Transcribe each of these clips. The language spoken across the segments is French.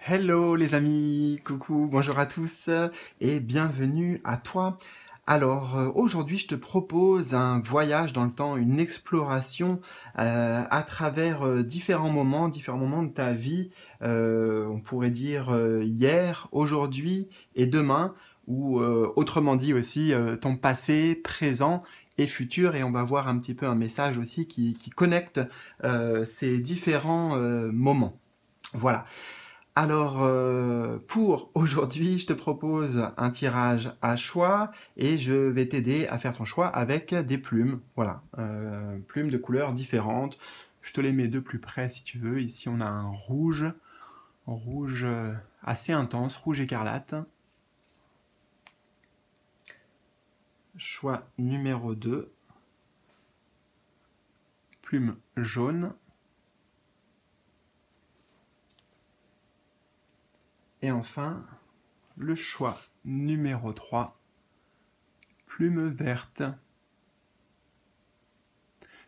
Hello les amis, coucou, bonjour à tous et bienvenue à toi. Alors aujourd'hui je te propose un voyage dans le temps, une exploration à travers différents moments de ta vie, on pourrait dire hier, aujourd'hui et demain, ou autrement dit aussi ton passé, présent et futur, et on va voir un petit peu un message aussi qui connecte ces différents moments. Voilà. Alors, pour aujourd'hui, je te propose un tirage à choix et je vais t'aider à faire ton choix avec des plumes. Voilà, plumes de couleurs différentes. Je te les mets de plus près si tu veux. Ici, on a un rouge assez intense, rouge écarlate. Choix numéro 2, plume jaune. Et enfin, le choix numéro 3, plume verte.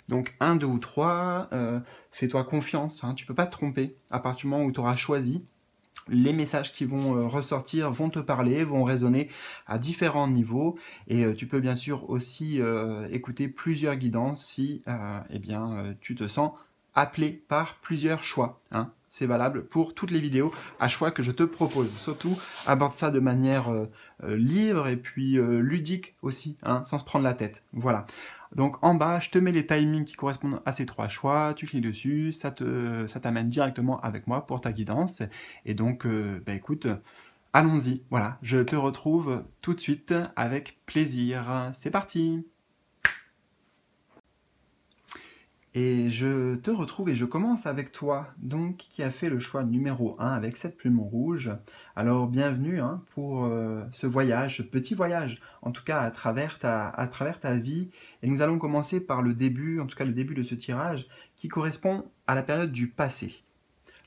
Donc 1, 2 ou 3, fais-toi confiance, hein, tu ne peux pas te tromper. À partir du moment où tu auras choisi, les messages qui vont ressortir vont te parler, vont résonner à différents niveaux. Et tu peux bien sûr aussi écouter plusieurs guidances si tu te sens appelé par plusieurs choix, hein. C'est valable pour toutes les vidéos à choix que je te propose. Surtout, aborde ça de manière libre et puis ludique aussi, hein, sans se prendre la tête. Voilà. Donc en bas, je te mets les timings qui correspondent à ces 3 choix, tu cliques dessus, ça t'amène directement avec moi pour ta guidance. Et donc, écoute, allons-y. Voilà, je te retrouve tout de suite avec plaisir. C'est parti! Et je te retrouve et je commence avec toi, donc qui a fait le choix numéro 1 avec cette plume rouge. Alors bienvenue hein, pour ce voyage, ce petit voyage, en tout cas à travers ta vie. Et nous allons commencer par le début, en tout cas le début de ce tirage, qui correspond à la période du passé.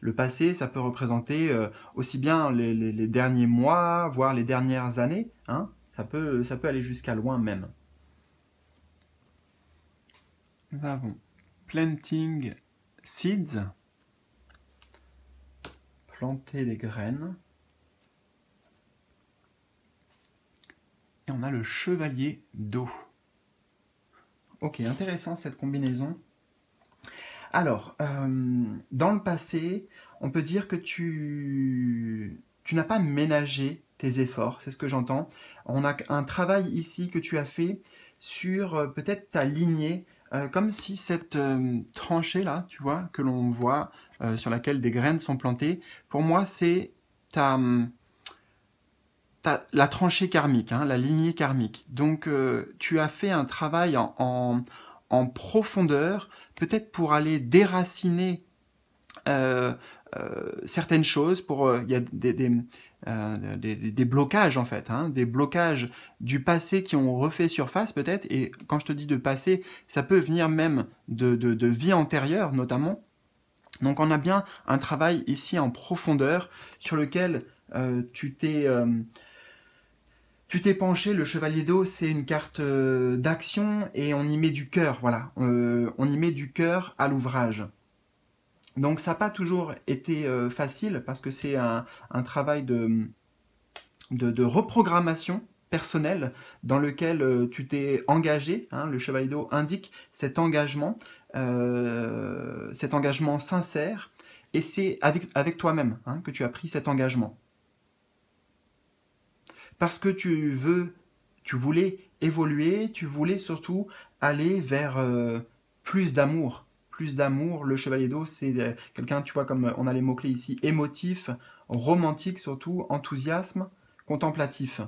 Le passé, ça peut représenter aussi bien les derniers mois, voire les dernières années, hein. Ça peut aller jusqu'à loin même. Nous avons Planting Seeds, planter des graines. Et on a le chevalier d'eau. Ok, intéressant cette combinaison. Alors, dans le passé, on peut dire que tu n'as pas ménagé tes efforts, c'est ce que j'entends. On a un travail ici que tu as fait sur peut-être ta lignée, comme si cette tranchée là, tu vois, que l'on voit, sur laquelle des graines sont plantées, pour moi c'est la tranchée karmique, hein, la lignée karmique. Donc tu as fait un travail en profondeur, peut-être pour aller déraciner certaines choses. Il y a des blocages en fait, hein, des blocages du passé qui ont refait surface peut-être. Et quand je te dis de passé, ça peut venir même de vie antérieure notamment. Donc on a bien un travail ici en profondeur sur lequel tu t'es penché. Le chevalier d'eau, c'est une carte d'action et on y met du cœur, voilà. On y met du cœur à l'ouvrage. Donc ça n'a pas toujours été facile parce que c'est un travail de reprogrammation personnelle dans lequel tu t'es engagé, hein. Le chevalier d'eau indique cet engagement sincère, et c'est avec toi-même hein, que tu as pris cet engagement. Parce que tu voulais évoluer, tu voulais surtout aller vers plus d'amour. Plus d'amour, le chevalier d'eau, c'est quelqu'un, tu vois, comme on a les mots-clés ici, émotif, romantique surtout, enthousiasme, contemplatif.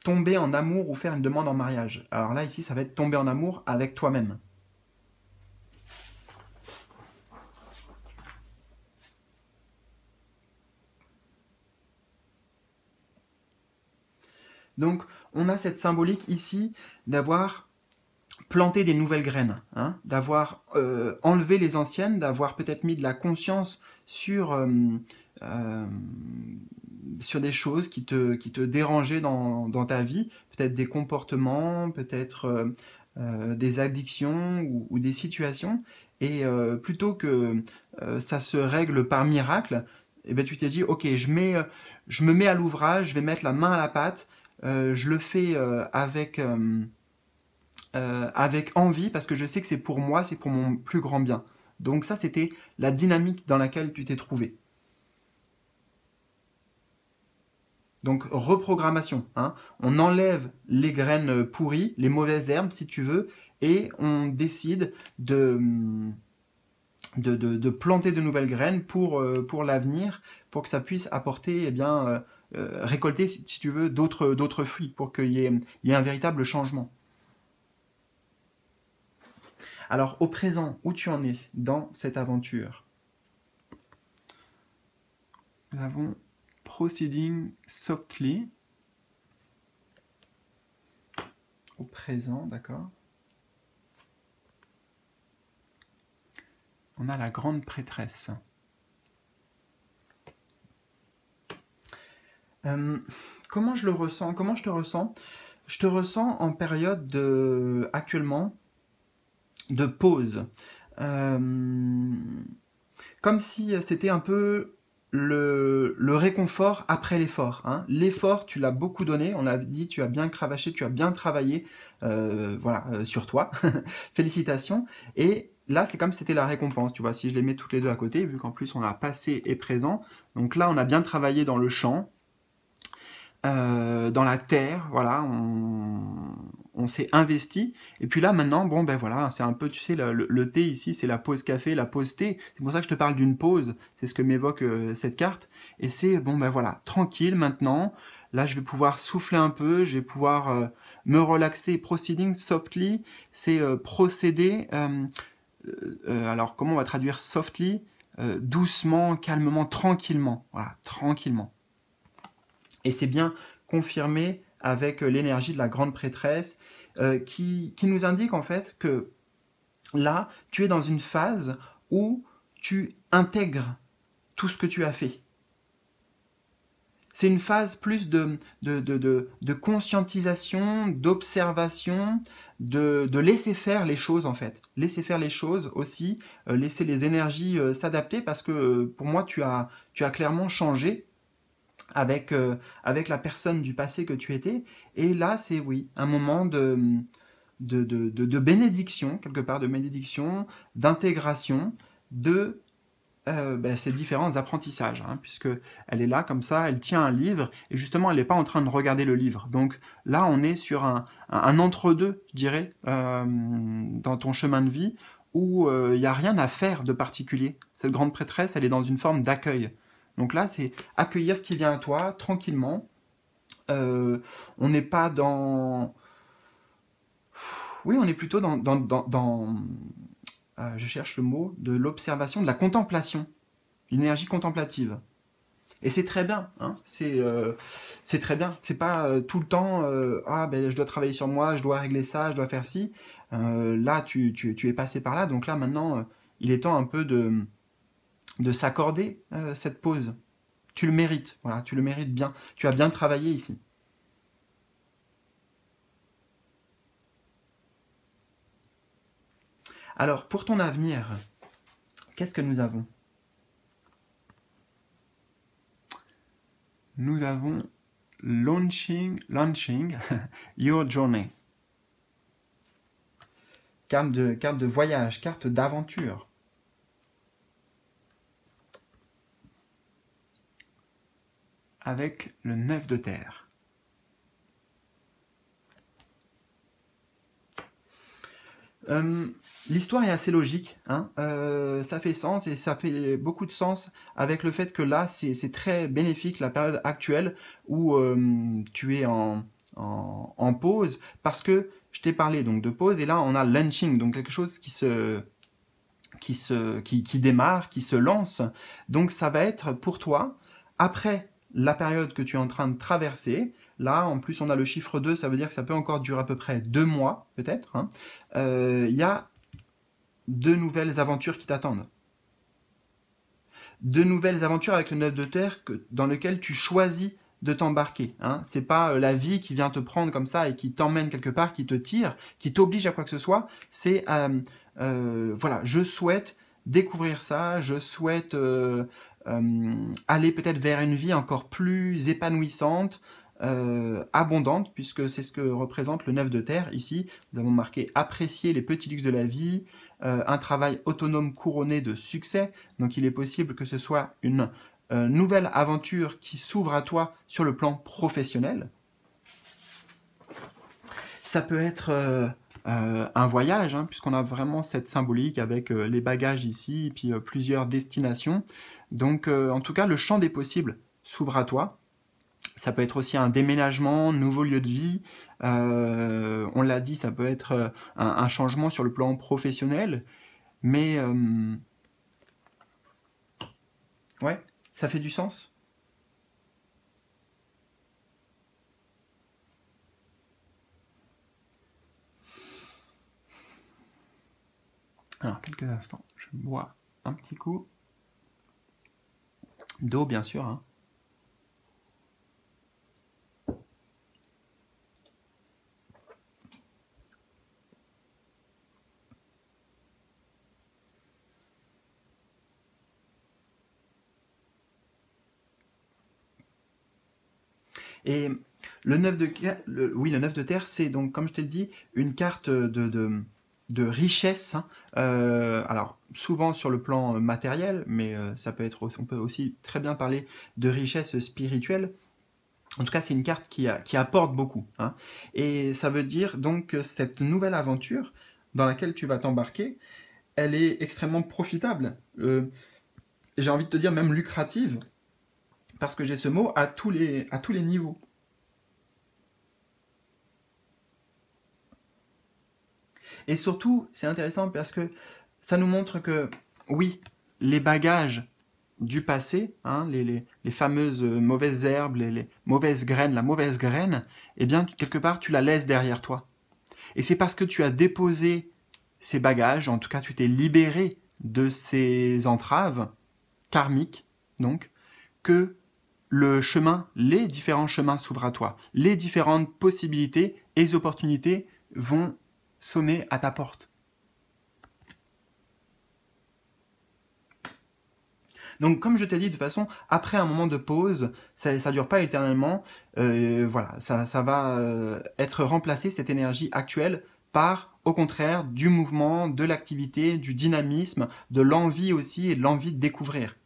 Tomber en amour ou faire une demande en mariage. Alors là, ici, ça va être tomber en amour avec toi-même. Donc, on a cette symbolique ici d'avoir planté des nouvelles graines, hein, d'avoir enlevé les anciennes, d'avoir peut-être mis de la conscience sur des choses qui te dérangeaient dans ta vie, peut-être des comportements, peut-être des addictions ou des situations. Et plutôt que ça se règle par miracle, et ben tu t'es dit, ok, je me mets à l'ouvrage, je vais mettre la main à la pâte, je le fais avec envie parce que je sais que c'est pour moi, c'est pour mon plus grand bien. Donc ça, c'était la dynamique dans laquelle tu t'es trouvé. Donc reprogrammation, hein. On enlève les graines pourries, les mauvaises herbes si tu veux, et on décide de planter de nouvelles graines pour l'avenir, pour que ça puisse apporter, eh bien, récolter, si tu veux, d'autres fruits, pour qu'il y ait un véritable changement. Alors, au présent, où tu en es dans cette aventure? Nous avons Proceeding Softly. Au présent, d'accord. On a la grande prêtresse. Comment je le ressens? Comment je te ressens? Je te ressens en période actuellement de pause. Comme si c'était un peu le réconfort après l'effort. Hein. L'effort, tu l'as beaucoup donné, on l'a dit, tu as bien cravaché, tu as bien travaillé sur toi. Félicitations. Et là, c'est comme si c'était la récompense. Tu vois, si je les mets toutes les deux à côté, vu qu'en plus on a passé et présent. Donc là, on a bien travaillé dans le champ. Dans la terre, voilà, on s'est investi. Et puis là, maintenant, bon, ben voilà, c'est un peu, tu sais, le thé ici, c'est la pause café, la pause thé. C'est pour ça que je te parle d'une pause. C'est ce que m'évoque cette carte. Et c'est, bon, ben voilà, tranquille maintenant. Là, je vais pouvoir souffler un peu, je vais pouvoir me relaxer. Proceeding softly, c'est procéder. Alors, comment on va traduire softly? Doucement, calmement, tranquillement. Voilà, tranquillement. Et c'est bien confirmé avec l'énergie de la grande prêtresse qui nous indique en fait que là, tu es dans une phase où tu intègres tout ce que tu as fait. C'est une phase plus de conscientisation, d'observation, de laisser faire les choses en fait. Laisser faire les choses aussi, laisser les énergies s'adapter parce que pour moi, tu as clairement changé avec la personne du passé que tu étais. Et là, c'est oui, un moment de bénédiction, quelque part de bénédiction, d'intégration de ces différents apprentissages, hein, puisque elle est là comme ça, elle tient un livre, et justement, elle n'est pas en train de regarder le livre. Donc là, on est sur un entre-deux, je dirais, dans ton chemin de vie, où il n'y a rien à faire de particulier. Cette grande prêtresse, elle est dans une forme d'accueil. Donc là, c'est accueillir ce qui vient à toi, tranquillement. On n'est pas dans... Oui, on est plutôt dans je cherche le mot, de l'observation, de la contemplation. Une énergie contemplative. Et c'est très bien, hein, c'est très bien. C'est pas tout le temps, je dois travailler sur moi, je dois régler ça, je dois faire ci. Là, tu es passé par là, donc là, maintenant, il est temps un peu de s'accorder cette pause. Tu le mérites, voilà, tu le mérites bien. Tu as bien travaillé ici. Alors, pour ton avenir, qu'est-ce que nous avons? Nous avons launching your journey. Carte de voyage, carte d'aventure. Avec le 9 de terre. L'histoire est assez logique, hein. Ça fait sens et ça fait beaucoup de sens avec le fait que là, c'est très bénéfique la période actuelle où tu es en pause parce que je t'ai parlé donc de pause et là on a launching, donc quelque chose qui démarre, qui se lance. Donc ça va être pour toi, après la période que tu es en train de traverser, là en plus on a le chiffre 2, ça veut dire que ça peut encore durer à peu près 2 mois peut-être, hein. Y a de nouvelles aventures qui t'attendent. De nouvelles aventures avec le 9 de terre dans lequel tu choisis de t'embarquer. Hein. C'est pas la vie qui vient te prendre comme ça et qui t'emmène quelque part, qui te tire, qui t'oblige à quoi que ce soit. C'est voilà, je souhaite découvrir ça, je souhaite aller peut-être vers une vie encore plus épanouissante, abondante, puisque c'est ce que représente le 9 de terre. Ici, nous avons marqué apprécier les petits luxes de la vie, un travail autonome couronné de succès. Donc il est possible que ce soit une nouvelle aventure qui s'ouvre à toi sur le plan professionnel. Ça peut être un voyage, hein, puisqu'on a vraiment cette symbolique avec les bagages ici, et puis plusieurs destinations. Donc en tout cas, le champ des possibles s'ouvre à toi. Ça peut être aussi un déménagement, nouveau lieu de vie. On l'a dit, ça peut être un changement sur le plan professionnel. Mais ouais, ça fait du sens. Alors, quelques instants, je bois un petit coup d'eau, bien sûr, hein. Et le 9 de, oui, le 9 de terre, c'est donc, comme je t'ai dit, une carte de richesse, hein. Alors, souvent sur le plan matériel, mais ça peut être, on peut aussi très bien parler de richesse spirituelle. En tout cas, c'est une carte qui apporte beaucoup, hein. Et ça veut dire donc que cette nouvelle aventure dans laquelle tu vas t'embarquer, elle est extrêmement profitable. J'ai envie de te dire même lucrative, parce que j'ai ce mot à tous les niveaux. Et surtout, c'est intéressant parce que ça nous montre que, oui, les bagages du passé, hein, les fameuses mauvaises herbes, les mauvaises graines, la mauvaise graine, eh bien, quelque part, tu la laisses derrière toi. Et c'est parce que tu as déposé ces bagages, en tout cas, tu t'es libéré de ces entraves karmiques, donc, que le chemin, les différents chemins s'ouvrent à toi. Les différentes possibilités et opportunités vont sonner à ta porte. Donc, comme je t'ai dit, de toute façon, après un moment de pause, ça ne dure pas éternellement. Voilà, ça va être remplacé, cette énergie actuelle, par, au contraire, du mouvement, de l'activité, du dynamisme, de l'envie aussi et de l'envie de découvrir.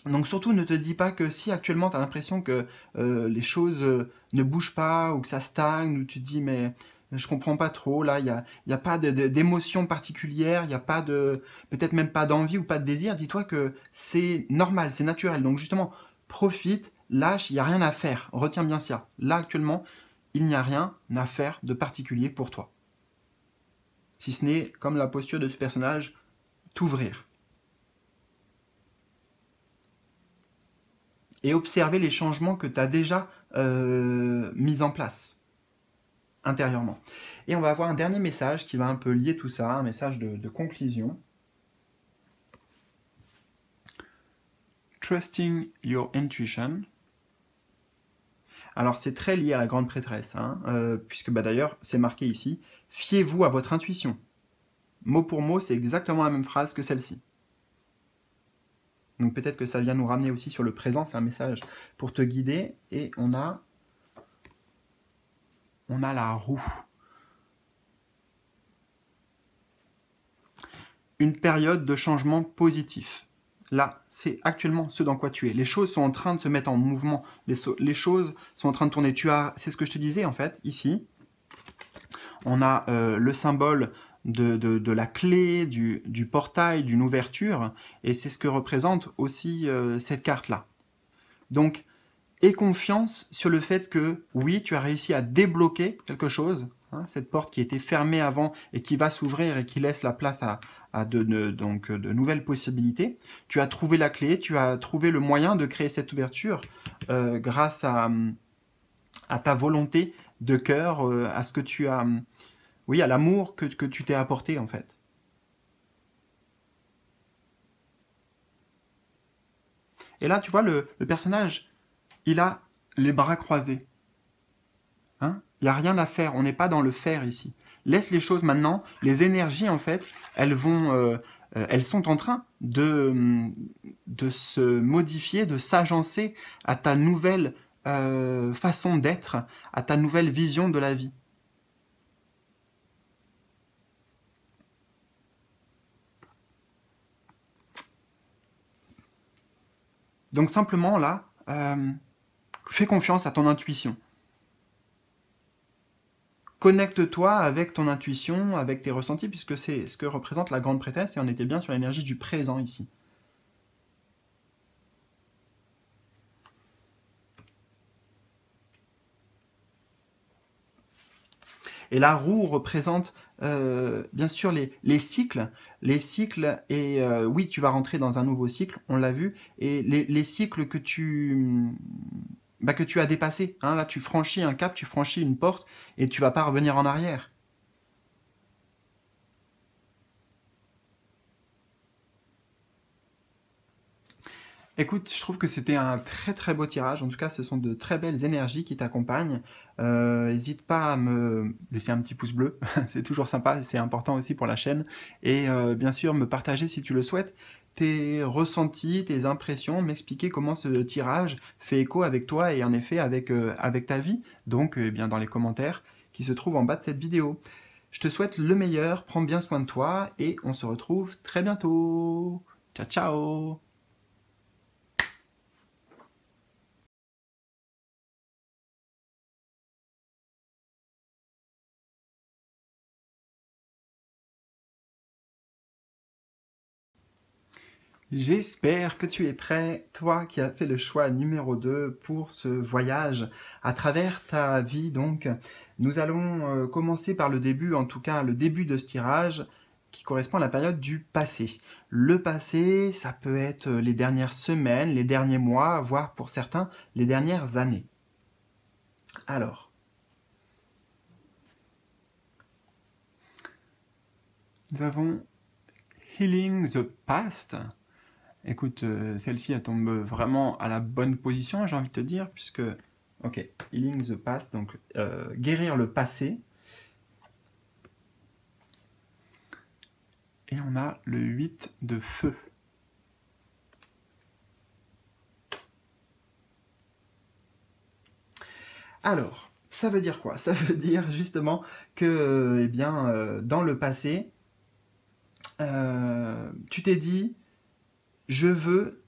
Donc surtout, ne te dis pas que si actuellement tu as l'impression que les choses ne bougent pas ou que ça stagne, ou tu te dis mais je comprends pas trop, là y a pas d'émotion particulière, il n'y a pas de, peut-être même pas d'envie ou pas de désir, dis-toi que c'est normal, c'est naturel. Donc justement, profite, lâche, il n'y a rien à faire, retiens bien ça. Là actuellement, il n'y a rien à faire de particulier pour toi. Si ce n'est, comme la posture de ce personnage, t'ouvrir. Et observer les changements que tu as déjà mis en place intérieurement. Et on va avoir un dernier message qui va un peu lier tout ça, un message de conclusion. Trusting your intuition. Alors c'est très lié à la grande prêtresse, hein, puisque bah, d'ailleurs c'est marqué ici, fiez-vous à votre intuition. Mot pour mot, c'est exactement la même phrase que celle-ci. Donc peut-être que ça vient nous ramener aussi sur le présent, c'est un message pour te guider. Et on a la roue. Une période de changement positif. Là, c'est actuellement ce dans quoi tu es. Les choses sont en train de se mettre en mouvement. Les choses sont en train de tourner. C'est ce que je te disais en fait, ici. On a le symbole de la clé, du portail, d'une ouverture, et c'est ce que représente aussi cette carte-là. Donc, aie confiance sur le fait que, oui, tu as réussi à débloquer quelque chose, hein, cette porte qui était fermée avant et qui va s'ouvrir et qui laisse la place à de nouvelles possibilités. Tu as trouvé la clé, tu as trouvé le moyen de créer cette ouverture grâce à ta volonté de cœur, à ce que tu as... Oui, à l'amour que tu t'es apporté, en fait. Et là, tu vois, le personnage, il a les bras croisés. Hein? Il n'y a rien à faire, on n'est pas dans le faire ici. Laisse les choses maintenant, les énergies, en fait, elles vont elles sont en train de se modifier, de s'agencer à ta nouvelle façon d'être, à ta nouvelle vision de la vie. Donc simplement là, fais confiance à ton intuition. Connecte-toi avec ton intuition, avec tes ressentis, puisque c'est ce que représente la grande prêtresse, et on était bien sur l'énergie du présent ici. Et la roue représente bien sûr les cycles, et oui, tu vas rentrer dans un nouveau cycle, on l'a vu, et les cycles que tu as dépassés. Hein, là, tu franchis un cap, tu franchis une porte, et tu vas pas revenir en arrière. Écoute, je trouve que c'était un très très beau tirage. En tout cas, ce sont de très belles énergies qui t'accompagnent. N'hésite pas à me laisser un petit pouce bleu, c'est toujours sympa, c'est important aussi pour la chaîne. Et bien sûr, me partager si tu le souhaites tes ressentis, tes impressions, m'expliquer comment ce tirage fait écho avec toi et en effet avec ta vie. Donc, bien dans les commentaires qui se trouvent en bas de cette vidéo. Je te souhaite le meilleur, prends bien soin de toi et on se retrouve très bientôt. Ciao, ciao! J'espère que tu es prêt, toi qui as fait le choix numéro 2 pour ce voyage à travers ta vie. Donc, nous allons commencer par le début, en tout cas le début de ce tirage qui correspond à la période du passé. Le passé, ça peut être les dernières semaines, les derniers mois, voire pour certains, les dernières années. Alors, nous avons Healing the Past. Écoute, celle-ci, elle tombe vraiment à la bonne position, j'ai envie de te dire, puisque, ok, Healing the Past, donc guérir le passé. Et on a le 8 de feu. Alors, ça veut dire quoi? Ça veut dire justement que, eh bien, dans le passé, tu t'es dit, je veux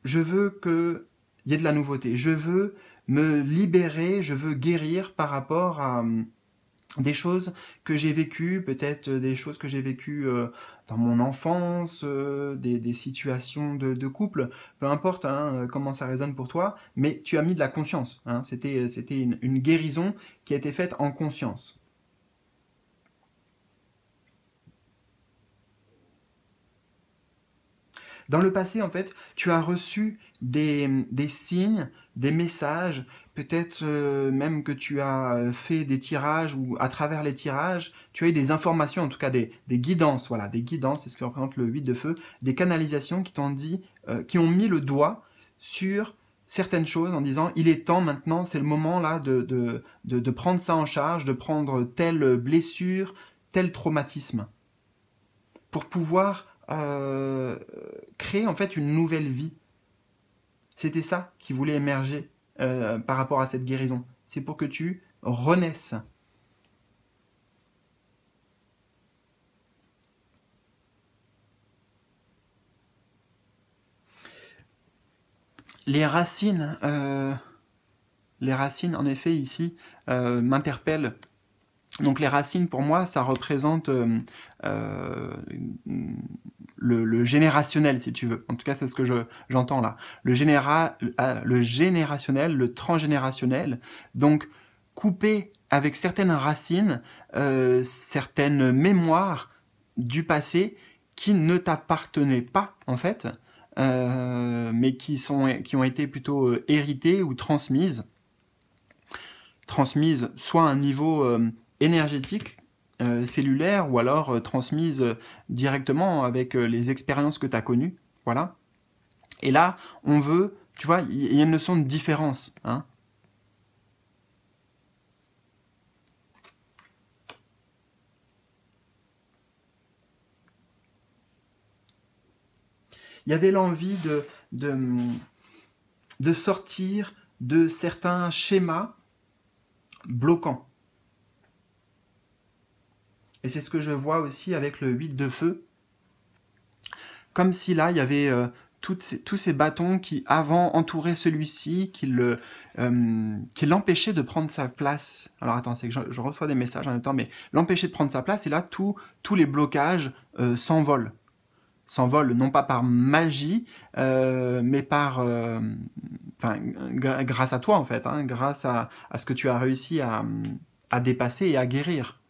qu'il y ait de la nouveauté, je veux me libérer, je veux guérir par rapport à des choses que j'ai vécues, peut-être des choses que j'ai vécues dans mon enfance, des situations de couple, peu importe hein, comment ça résonne pour toi, mais tu as mis de la conscience. Hein, c'était une guérison qui a été faite en conscience. Dans le passé, en fait, tu as reçu des signes, des messages, peut-être même que tu as fait des tirages ou à travers les tirages, tu as eu des informations, en tout cas des guidances, voilà, des guidances, c'est ce que représente le 8 de feu, des canalisations qui t'ont dit, qui ont mis le doigt sur certaines choses en disant il est temps maintenant, c'est le moment là de prendre ça en charge, de prendre telle blessure, tel traumatisme pour pouvoir créer en fait une nouvelle vie. C'était ça qui voulait émerger par rapport à cette guérison. C'est pour que tu renaisses. Les racines en effet ici m'interpellent. Donc les racines pour moi ça représente le générationnel si tu veux. En tout cas c'est ce que j'entends là. Le générationnel, le transgénérationnel. Donc couper avec certaines racines, certaines mémoires du passé qui ne t'appartenaient pas en fait, mais qui ont été plutôt héritées ou transmises soit à un niveau énergétique, cellulaire, ou alors transmises directement avec les expériences que tu as connues. Voilà. Et là, on veut, tu vois, il y a une notion de différence. Hein. Il y avait l'envie de sortir de certains schémas bloquants. Et c'est ce que je vois aussi avec le 8 de feu. Comme si là, il y avait tous ces bâtons qui, avant, entouraient celui-ci, qui l'empêchaient de prendre sa place. Alors attends, c'est que je reçois des messages en même temps, mais l'empêcher de prendre sa place, et là, tous les blocages s'envolent. S'envolent non pas par magie, mais par... grâce à toi, en fait, hein, grâce à ce que tu as réussi à dépasser et à guérir.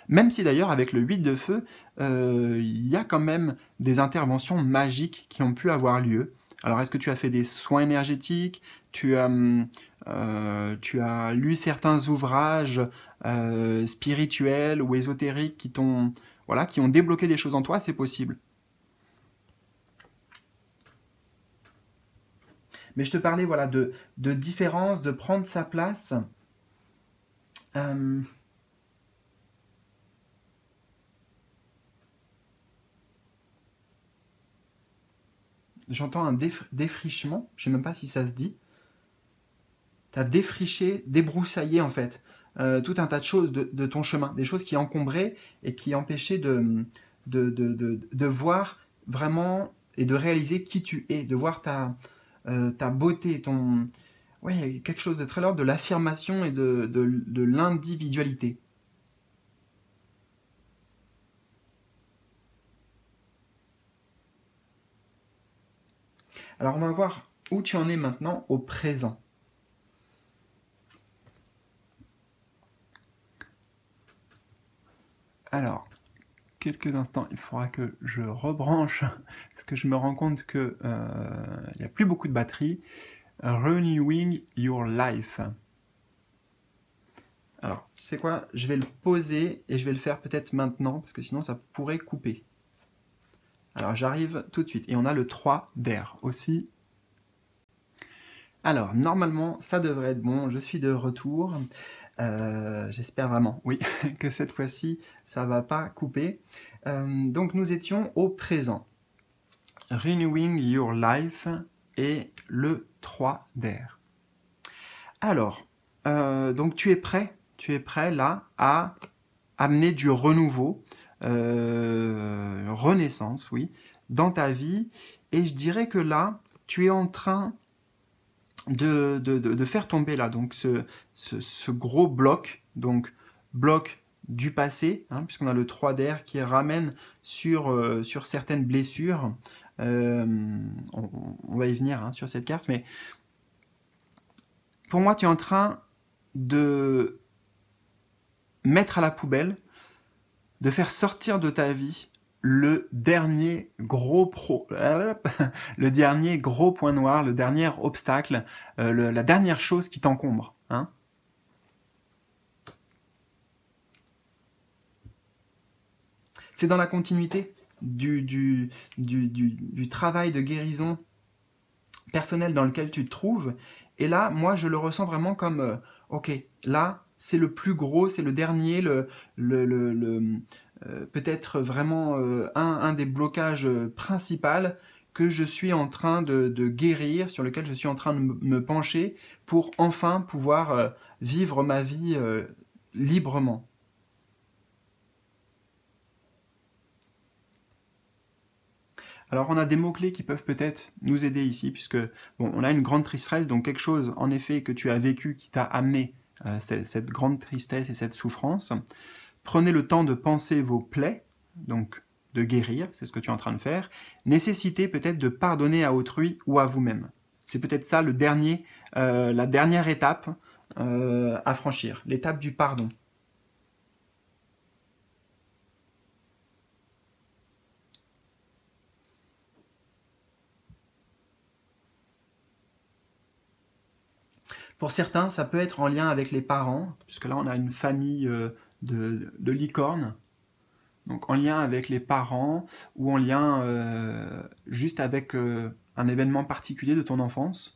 Même si d'ailleurs, avec le 8 de feu, il y a quand même des interventions magiques qui ont pu avoir lieu. Alors, est-ce que tu as fait des soins énergétiques? Tu as lu certains ouvrages spirituels ou ésotériques qui qui ont débloqué des choses en toi? C'est possible. Mais je te parlais de différence, de prendre sa place. J'entends un défrichement, je ne sais même pas si ça se dit. Tu as défriché, débroussaillé en fait, tout un tas de choses de ton chemin, des choses qui encombraient et qui empêchaient de voir vraiment et de réaliser qui tu es, de voir ta beauté, ouais, quelque chose de très l'ordre de l'affirmation et de l'individualité. Alors on va voir où tu en es maintenant au présent. Alors, quelques instants, il faudra que je rebranche, parce que je me rends compte qu'il n'y a plus beaucoup de batterie. Renewing your life. Alors, tu sais quoi? Je vais le poser et je vais le faire peut-être maintenant, parce que sinon ça pourrait couper. Alors, j'arrive tout de suite. Et on a le 3 d'air aussi. Alors, normalement, ça devrait être bon. Je suis de retour. J'espère vraiment, oui, que cette fois-ci, ça va pas couper. Donc, nous étions au présent. Renewing your life et le 3 d'air. Alors, donc tu es prêt là à amener du renouveau, renaissance, oui, dans ta vie. Et je dirais que là, tu es en train de faire tomber là donc ce gros bloc, donc bloc du passé, hein, puisqu'on a le 3 d'air qui ramène sur certaines blessures. On va y venir hein, sur cette carte, mais pour moi, tu es en train de mettre à la poubelle, de faire sortir de ta vie le dernier gros le dernier gros point noir, le dernier obstacle, la dernière chose qui t'encombre. Hein. C'est dans la continuité du travail de guérison personnelle dans lequel tu te trouves. Et là, moi, je le ressens vraiment comme, ok, là, c'est le plus gros, c'est le dernier, peut-être vraiment un des blocages principaux que je suis en train de guérir, sur lequel je suis en train de me pencher pour enfin pouvoir vivre ma vie librement. Alors on a des mots-clés qui peuvent peut-être nous aider ici, puisque bon, on a une grande tristesse, donc quelque chose en effet que tu as vécu qui t'a amené cette grande tristesse et cette souffrance. Prenez le temps de penser vos plaies, donc de guérir, c'est ce que tu es en train de faire. Nécessitez peut-être de pardonner à autrui ou à vous-même. C'est peut-être ça la dernière étape à franchir, l'étape du pardon. Pour certains, ça peut être en lien avec les parents, puisque là on a une famille de licornes, donc en lien avec les parents ou en lien juste avec un événement particulier de ton enfance.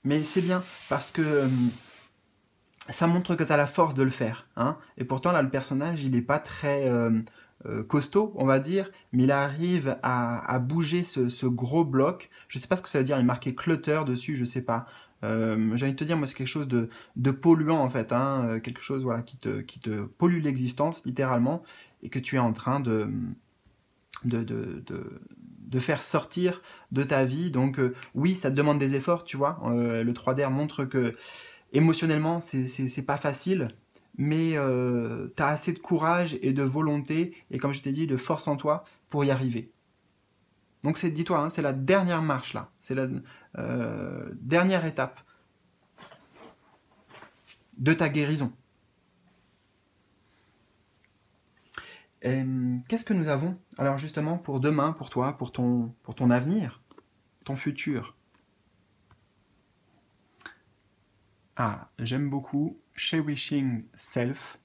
Mais c'est bien, parce que ça montre que tu as la force de le faire. Hein. Et pourtant, là, le personnage, il n'est pas très costaud, on va dire, mais il arrive à bouger ce gros bloc. Je ne sais pas ce que ça veut dire, il est marqué clutter dessus, je ne sais pas. J'ai envie de te dire, moi, c'est quelque chose de polluant, en fait. Hein, quelque chose voilà, qui te pollue l'existence, littéralement, et que tu es en train de, de, de, de faire sortir de ta vie. Donc, oui, ça te demande des efforts, tu vois. Le 3DR montre que émotionnellement, c'est pas facile, mais tu as assez de courage et de volonté, et comme je t'ai dit, de force en toi pour y arriver. Donc dis-toi, hein, c'est la dernière marche là, c'est la dernière étape de ta guérison. Qu'est-ce que nous avons alors justement pour demain, pour toi, pour ton avenir, ton futur? Ah, j'aime beaucoup Cherishing Self.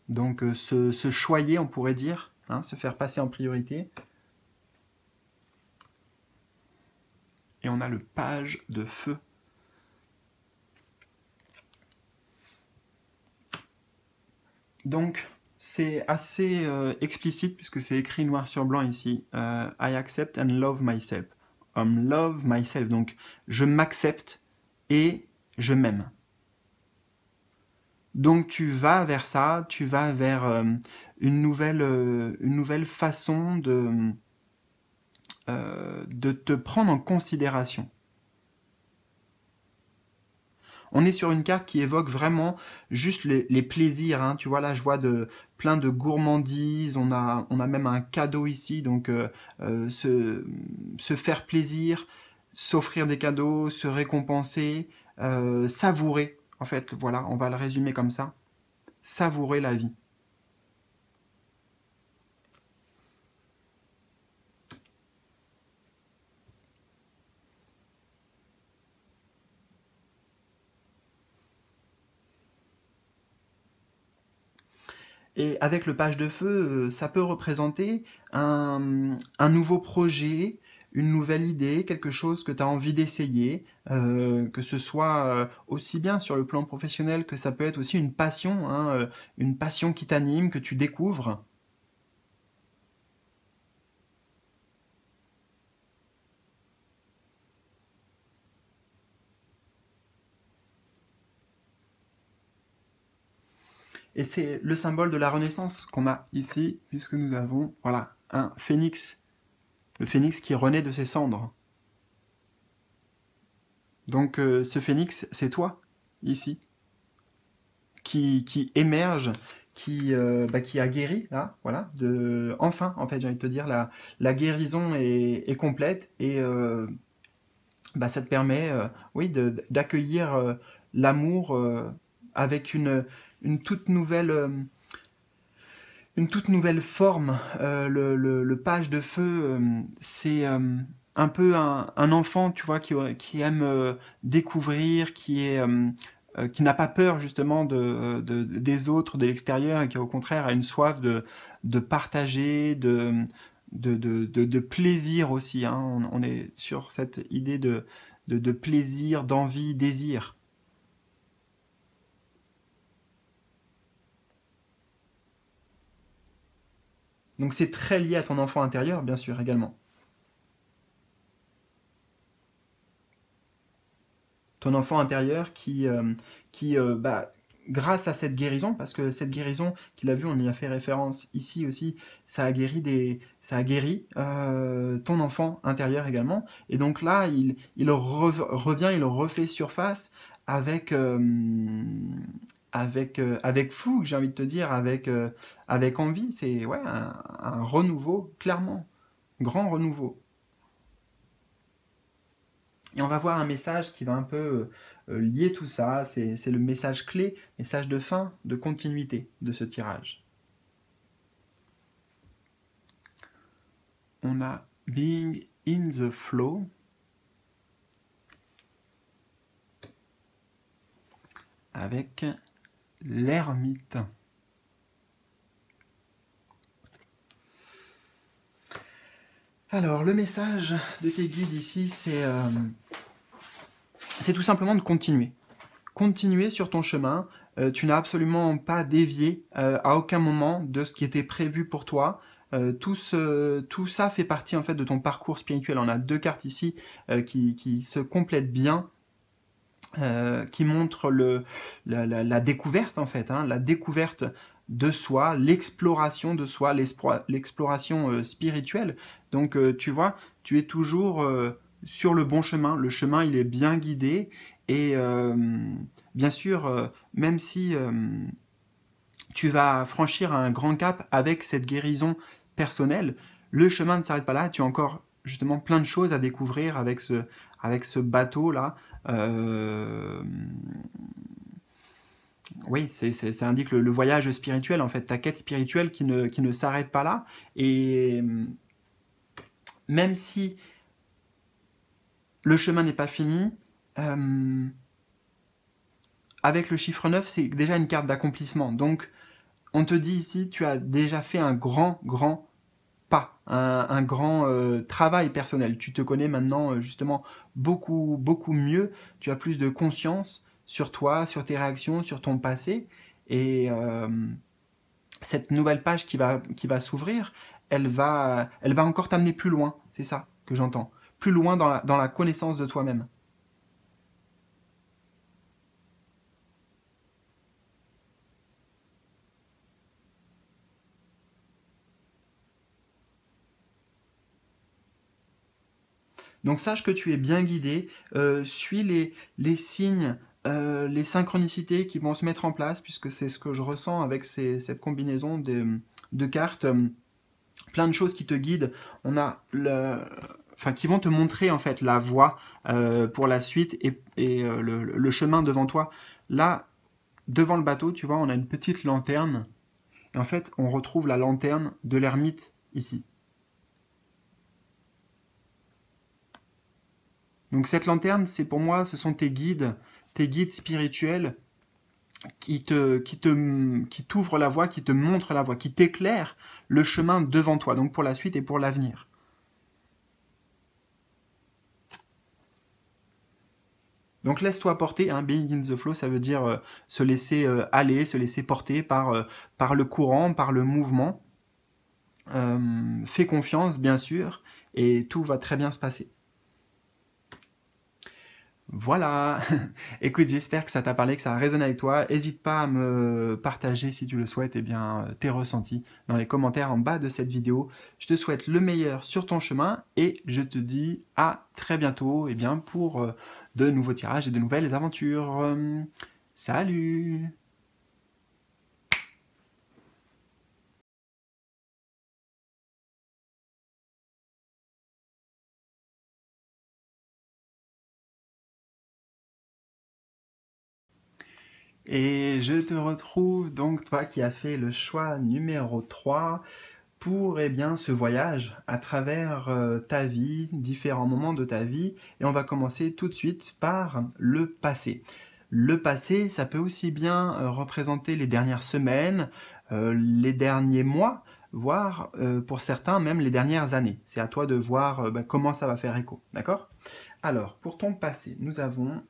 Donc se choyer, on pourrait dire, hein, se faire passer en priorité. Et on a le page de feu. Donc c'est assez explicite puisque c'est écrit noir sur blanc ici. I accept and love myself. Love myself. Donc je m'accepte et je m'aime. Donc tu vas vers ça, tu vas vers une nouvelle façon de te prendre en considération. On est sur une carte qui évoque vraiment juste les plaisirs. Hein. Tu vois, là, je vois plein de gourmandises. On a même un cadeau ici. Donc, se faire plaisir, s'offrir des cadeaux, se récompenser, savourer. En fait, voilà, on va le résumer comme ça. Savourer la vie. Et avec le page de feu, ça peut représenter un nouveau projet, une nouvelle idée, quelque chose que tu as envie d'essayer, que ce soit aussi bien sur le plan professionnel que ça peut être aussi une passion, hein, une passion qui t'anime, que tu découvres. Et c'est le symbole de la renaissance qu'on a ici, puisque nous avons voilà, un phénix, le phénix qui renaît de ses cendres. Donc ce phénix, c'est toi, ici. Qui émerge, qui a guéri, là, voilà, enfin, en fait, j'ai envie de te dire, la guérison est complète et ça te permet, oui, d'accueillir l'amour avec une toute nouvelle, une toute nouvelle forme. Le page de feu, c'est un peu un enfant, tu vois, qui aime découvrir, qui n'a pas peur justement des autres, de l'extérieur, et qui au contraire a une soif de partager, de plaisir aussi. Hein. On est sur cette idée de plaisir, d'envie, désir. Donc c'est très lié à ton enfant intérieur, bien sûr, également. Ton enfant intérieur qui grâce à cette guérison, parce que cette guérison qu'il a vue, on y a fait référence ici aussi, ça a guéri ton enfant intérieur également. Et donc là, il revient, il refait surface avec, avec fougue, j'ai envie de te dire, avec envie. C'est ouais, un renouveau, clairement, grand renouveau. Et on va voir un message qui va un peu lier tout ça. C'est le message clé, message de fin, de continuité de ce tirage. On a Being in the Flow. Avec l'ermite. Alors, le message de tes guides ici, c'est c'est tout simplement de continuer. Continuer sur ton chemin, tu n'as absolument pas dévié à aucun moment de ce qui était prévu pour toi. Tout ça fait partie en fait de ton parcours spirituel. On a 2 cartes ici qui se complètent bien, qui montrent la découverte en fait, hein, la découverte de soi, l'exploration de soi, l'exploration spirituelle. Donc tu vois, tu es toujours sur le bon chemin. Le chemin, il est bien guidé et bien sûr, même si tu vas franchir un grand cap avec cette guérison personnelle, le chemin ne s'arrête pas là. Tu as encore justement plein de choses à découvrir avec ce bateau-là. Oui, ça indique le voyage spirituel, en fait, ta quête spirituelle qui ne s'arrête pas là. Et même si le chemin n'est pas fini, avec le chiffre 9, c'est déjà une carte d'accomplissement. Donc, on te dit ici, tu as déjà fait un grand pas, un grand travail personnel. Tu te connais maintenant justement beaucoup mieux, tu as plus de conscience sur toi, sur tes réactions, sur ton passé, et cette nouvelle page qui va s'ouvrir, elle va encore t'amener plus loin, c'est ça que j'entends, plus loin dans la connaissance de toi-même. Donc sache que tu es bien guidé, suis les signes, les synchronicités qui vont se mettre en place, puisque c'est ce que je ressens avec cette combinaison de cartes, plein de choses qui te guident. On a enfin, qui vont te montrer en fait la voie pour la suite et le chemin devant toi. Là, devant le bateau, tu vois, on a une petite lanterne, et en fait, on retrouve la lanterne de l'ermite ici. Donc cette lanterne, c'est pour moi, ce sont tes guides spirituels qui t'ouvrent la voie, qui te montrent la voie, qui t'éclairent le chemin devant toi, donc pour la suite et pour l'avenir. Donc laisse-toi porter, hein, being in the flow, ça veut dire se laisser aller, se laisser porter par le courant, par le mouvement. Fais confiance, bien sûr, et tout va très bien se passer. Voilà, écoute, j'espère que ça t'a parlé, que ça a résonné avec toi. N'hésite pas à me partager, si tu le souhaites, eh bien, tes ressentis dans les commentaires en bas de cette vidéo. Je te souhaite le meilleur sur ton chemin et je te dis à très bientôt eh bien, pour de nouveaux tirages et de nouvelles aventures. Salut! Et je te retrouve donc, toi qui as fait le choix numéro 3 pour eh bien, ce voyage à travers ta vie, différents moments de ta vie. Et on va commencer tout de suite par le passé. Le passé, ça peut aussi bien représenter les dernières semaines, les derniers mois, voire pour certains même les dernières années. C'est à toi de voir comment ça va faire écho, d'accord? Alors, pour ton passé, nous avons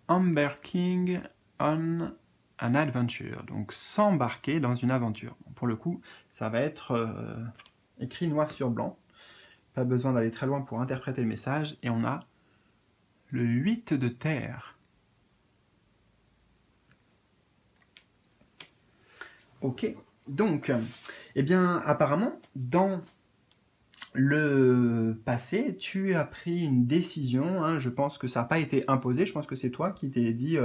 Embarking on an adventure, donc s'embarquer dans une aventure. Pour le coup, ça va être écrit noir sur blanc. Pas besoin d'aller très loin pour interpréter le message. Et on a le 8 de terre. Ok, donc, eh bien, apparemment, dans le passé, tu as pris une décision, hein, je pense que ça n'a pas été imposé, je pense que c'est toi qui t'es dit,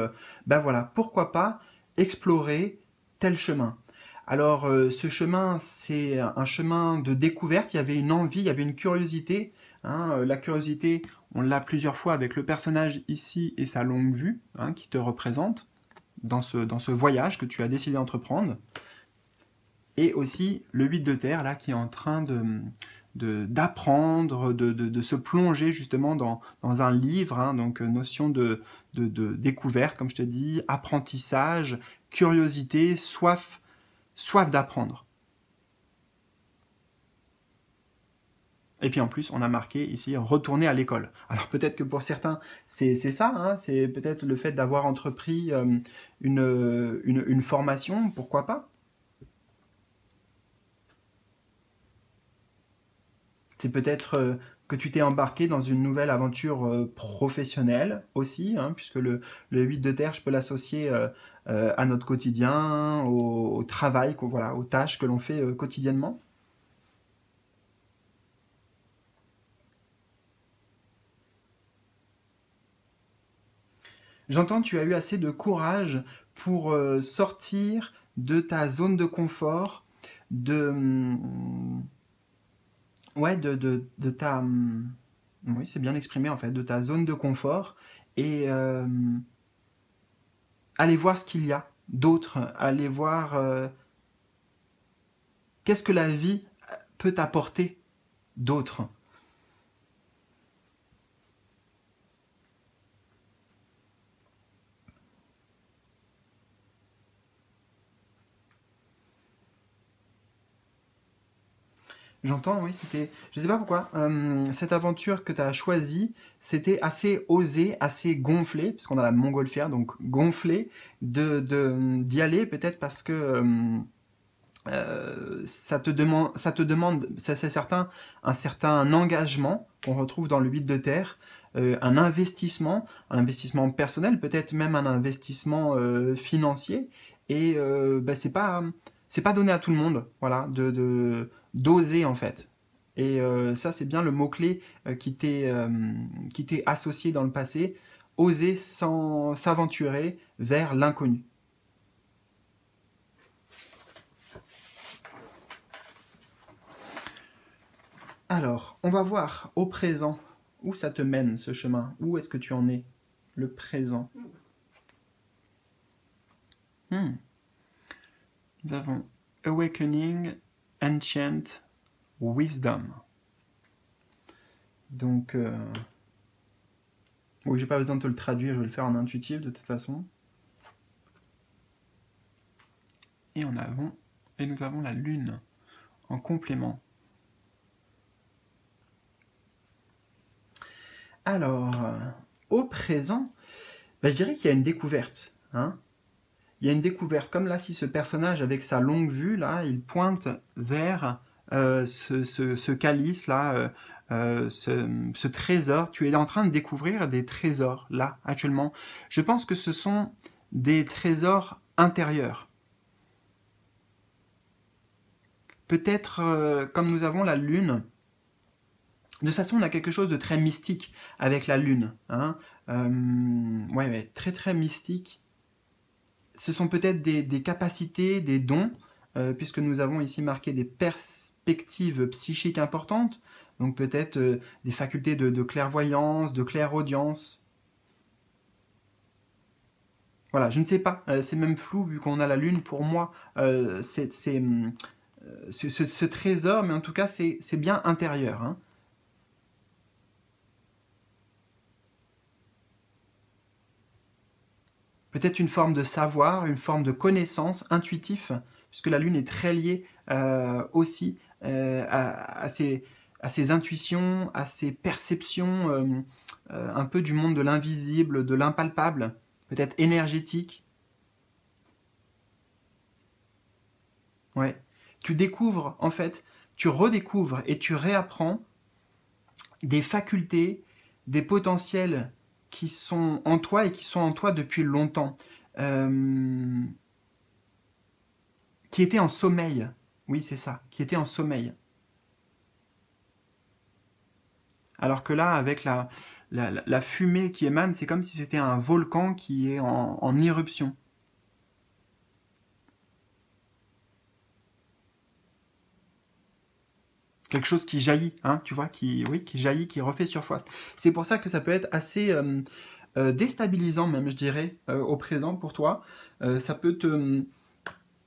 ben voilà, pourquoi pas explorer tel chemin. Alors ce chemin, c'est un chemin de découverte, il y avait une envie, il y avait une curiosité, hein, la curiosité, on l'a plusieurs fois avec le personnage ici et sa longue vue, hein, qui te représente dans ce voyage que tu as décidé d'entreprendre, et aussi le 8 de terre, là, qui est en train d'apprendre, de se plonger justement dans un livre, hein, donc notion de découverte, comme je te dis, apprentissage, curiosité, soif d'apprendre. Et puis en plus, on a marqué ici « retourner à l'école ». Alors peut-être que pour certains, c'est ça, hein, c'est peut-être le fait d'avoir entrepris une formation, pourquoi pas. C'est peut-être que tu t'es embarqué dans une nouvelle aventure professionnelle aussi, hein, puisque le 8 de terre, je peux l'associer à notre quotidien, au travail, voilà, aux tâches que l'on fait quotidiennement. J'entends que tu as eu assez de courage pour sortir de ta zone de confort, ouais, de ta, oui, c'est bien exprimé en fait, de ta zone de confort et aller voir ce qu'il y a d'autre, aller voir qu'est-ce que la vie peut t'apporter d'autre. J'entends, oui, c'était. Je sais pas pourquoi. Cette aventure que tu as choisie, c'était assez osé, assez gonflé, puisqu'on a la montgolfière, donc gonflé, d'y aller, peut-être parce que ça te demande, c'est certain, un certain engagement qu'on retrouve dans le 8 de terre, un investissement personnel, peut-être même un investissement financier, et bah, c'est pas donné à tout le monde, voilà, d'oser en fait. Et ça, c'est bien le mot-clé qui t'est associé dans le passé, oser sans s'aventurer vers l'inconnu. Alors, on va voir au présent où ça te mène ce chemin. Où est-ce que tu en es? Le présent. Nous avons Awakening, Ancient, Wisdom. Donc, bon, j'ai pas besoin de te le traduire, je vais le faire en intuitif de toute façon. Et nous avons la Lune en complément. Alors, au présent, bah, je dirais qu'il y a une découverte. Hein. Il y a une découverte, comme là, si ce personnage, avec sa longue vue, là, il pointe vers ce calice-là, ce trésor. Tu es en train de découvrir des trésors, là, actuellement. Je pense que ce sont des trésors intérieurs. Peut-être, comme nous avons la Lune, de toute façon, on a quelque chose de très mystique avec la Lune. Hein. Ouais, très très mystique. Ce sont peut-être des capacités, des dons, puisque nous avons ici marqué des perspectives psychiques importantes, donc peut-être des facultés de clairvoyance, de clairaudience. Voilà, je ne sais pas, c'est même flou vu qu'on a la Lune. Pour moi, ce trésor, mais en tout cas, c'est bien intérieur. Hein. Peut-être une forme de savoir, une forme de connaissance intuitif, puisque la Lune est très liée aussi à ses intuitions, à ses perceptions un peu du monde de l'invisible, de l'impalpable, peut-être énergétique. Ouais. Tu découvres, en fait, tu redécouvres et tu réapprends des facultés, des potentiels qui sont en toi et qui sont en toi depuis longtemps, qui étaient en sommeil. Oui, c'est ça, qui étaient en sommeil. Alors que là, avec la fumée qui émane, c'est comme si c'était un volcan qui est en éruption. Quelque chose qui jaillit, hein, tu vois, qui jaillit, qui refait surface. C'est pour ça que ça peut être assez déstabilisant même, je dirais, au présent pour toi. Ça peut te...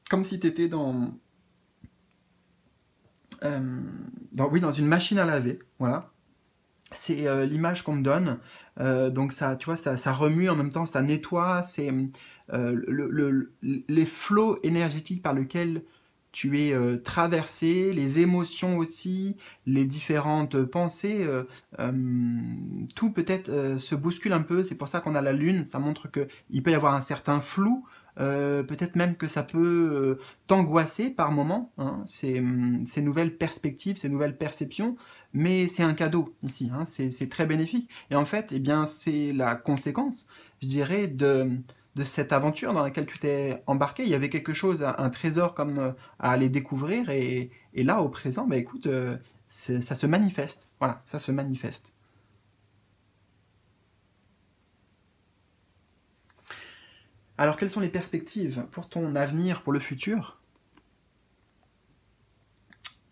comme si tu étais dans une machine à laver, voilà. C'est l'image qu'on me donne. Donc ça, tu vois, ça remue en même temps, ça nettoie. C'est les flots énergétiques par lesquels tu es traversé, les émotions aussi, les différentes pensées, tout peut-être se bouscule un peu. C'est pour ça qu'on a la lune, ça montre qu'il peut y avoir un certain flou, peut-être même que ça peut t'angoisser par moments, hein, ces nouvelles perspectives, ces nouvelles perceptions, mais c'est un cadeau ici, hein, c'est très bénéfique. Et en fait, eh bien, c'est la conséquence, je dirais, de cette aventure dans laquelle tu t'es embarqué. Il y avait quelque chose, un trésor comme à aller découvrir, et là, au présent, bah, écoute, ça se manifeste. Voilà, ça se manifeste. Alors, quelles sont les perspectives pour ton avenir, pour le futur?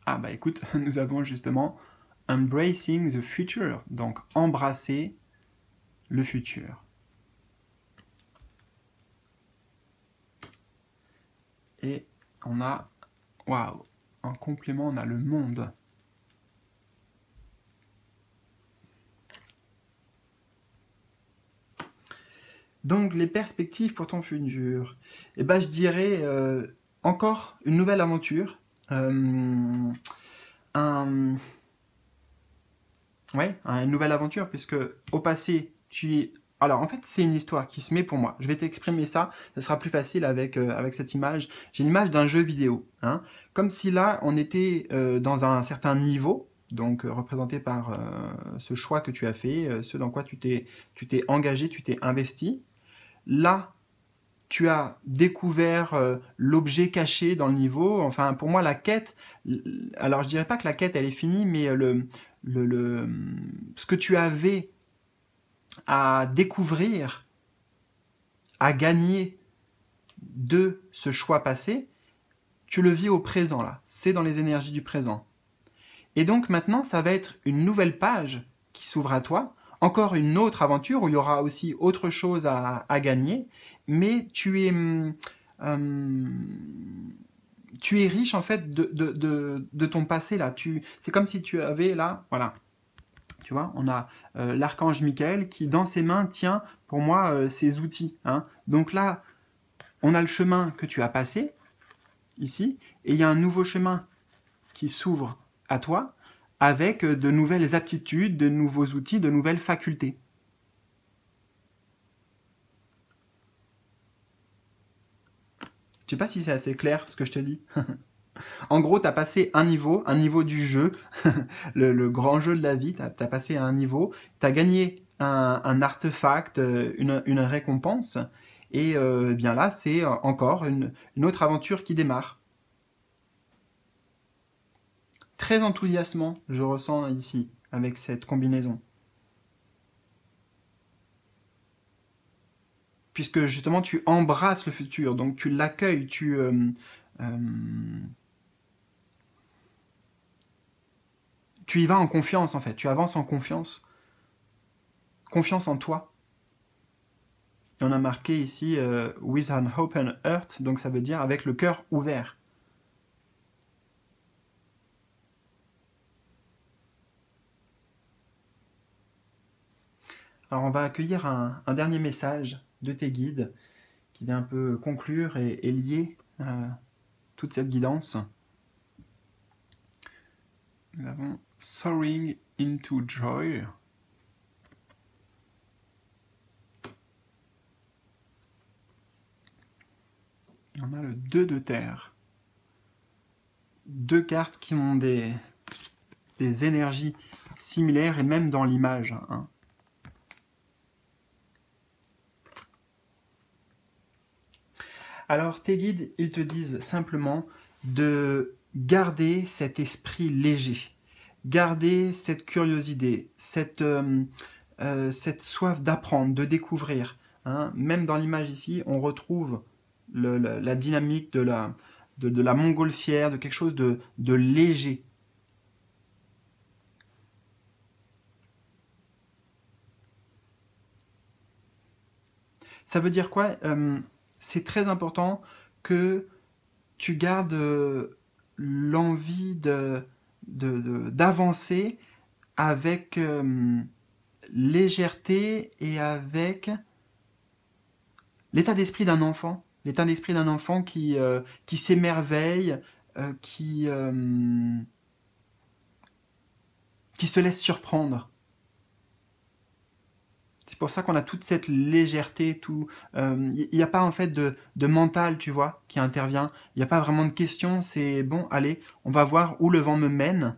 Ah bah écoute, nous avons justement Embracing the Future, donc embrasser le futur. Et on a, waouh, en complément, on a le monde. Donc les perspectives pour ton futur, eh ben, je dirais encore une nouvelle aventure, un, ouais, une nouvelle aventure, puisque au passé, tu es... Alors, en fait, c'est une histoire qui se met pour moi. Je vais t'exprimer ça, ce sera plus facile avec cette image. J'ai l'image d'un jeu vidéo, hein. Comme si là, on était dans un certain niveau, donc représenté par ce choix que tu as fait, ce dans quoi tu t'es engagé, tu t'es investi. Là, tu as découvert l'objet caché dans le niveau. Enfin, pour moi, la quête, alors je dirais pas que la quête, elle est finie, mais ce que tu avais à découvrir, à gagner de ce choix passé, tu le vis au présent, là. C'est dans les énergies du présent. Et donc maintenant, ça va être une nouvelle page qui s'ouvre à toi, encore une autre aventure où il y aura aussi autre chose à gagner, mais tu es riche en fait de ton passé là. C'est comme si tu avais là, voilà, tu vois, on a l'archange Michael qui dans ses mains tient pour moi ses outils, hein. Donc là, on a le chemin que tu as passé ici, et il y a un nouveau chemin qui s'ouvre à toi avec de nouvelles aptitudes, de nouveaux outils, de nouvelles facultés. Je sais pas si c'est assez clair ce que je te dis. En gros, tu as passé un niveau du jeu, le grand jeu de la vie, tu as passé un niveau, tu as gagné un artefact, une récompense, et bien là, c'est encore une autre aventure qui démarre. Très enthousiasmant, je ressens ici, avec cette combinaison. Puisque justement, tu embrasses le futur, donc tu l'accueilles, tu y vas en confiance en fait, tu avances en confiance, confiance en toi. Et on a marqué ici with an open heart, donc ça veut dire avec le cœur ouvert. Alors on va accueillir un dernier message de tes guides qui vient un peu conclure et lier toute cette guidance. Nous avons Soaring into Joy. Et on a le 2 de terre. Deux cartes qui ont des énergies similaires et même dans l'image, hein. Alors tes guides, ils te disent simplement de garder cet esprit léger, garder cette curiosité, cette soif d'apprendre, de découvrir, hein. Même dans l'image ici, on retrouve la dynamique de la montgolfière, de quelque chose de léger. Ça veut dire quoi? C'est très important que tu gardes l'envie d'avancer avec légèreté et avec l'état d'esprit d'un enfant. L'état d'esprit d'un enfant qui s'émerveille, qui se laisse surprendre. C'est pour ça qu'on a toute cette légèreté, tout. Il n'y a pas en fait de mental, tu vois, qui intervient. Il n'y a pas vraiment de question. C'est bon, allez, on va voir où le vent me mène,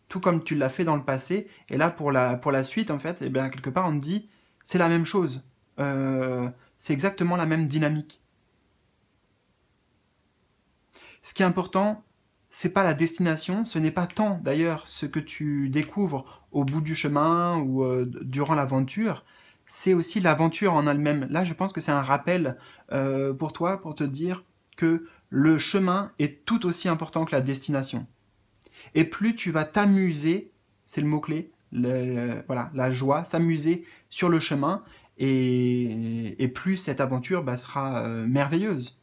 tout comme tu l'as fait dans le passé. Et là, pour la suite, en fait, eh bien, quelque part, on te dit, c'est la même chose. C'est exactement la même dynamique. Ce qui est important, c'est pas la destination, ce n'est pas tant d'ailleurs ce que tu découvres au bout du chemin ou durant l'aventure, c'est aussi l'aventure en elle-même. Là, je pense que c'est un rappel pour toi, pour te dire que le chemin est tout aussi important que la destination. Et plus tu vas t'amuser, c'est le mot-clé, voilà, la joie, s'amuser sur le chemin, et plus cette aventure bah, sera merveilleuse.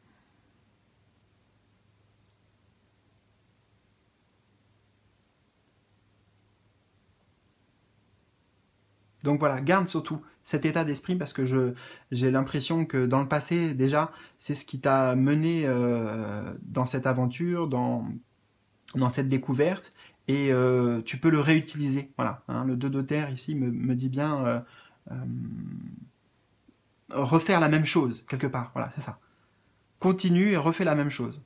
Donc voilà, garde surtout cet état d'esprit parce que j'ai l'impression que dans le passé, déjà, c'est ce qui t'a mené dans cette aventure, dans cette découverte, et tu peux le réutiliser. Voilà, hein, le 2 de terre ici me dit bien euh, refaire la même chose, quelque part. Voilà, c'est ça. Continue et refais la même chose.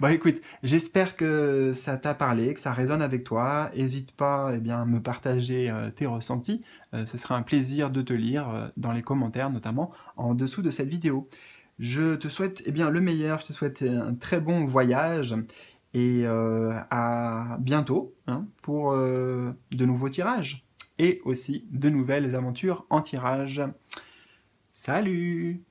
Bon, écoute, j'espère que ça t'a parlé, que ça résonne avec toi. N'hésite pas eh bien, à me partager tes ressentis. Ce sera un plaisir de te lire dans les commentaires, notamment en dessous de cette vidéo. Je te souhaite eh bien, le meilleur, je te souhaite un très bon voyage et à bientôt hein, pour de nouveaux tirages et aussi de nouvelles aventures en tirage. Salut!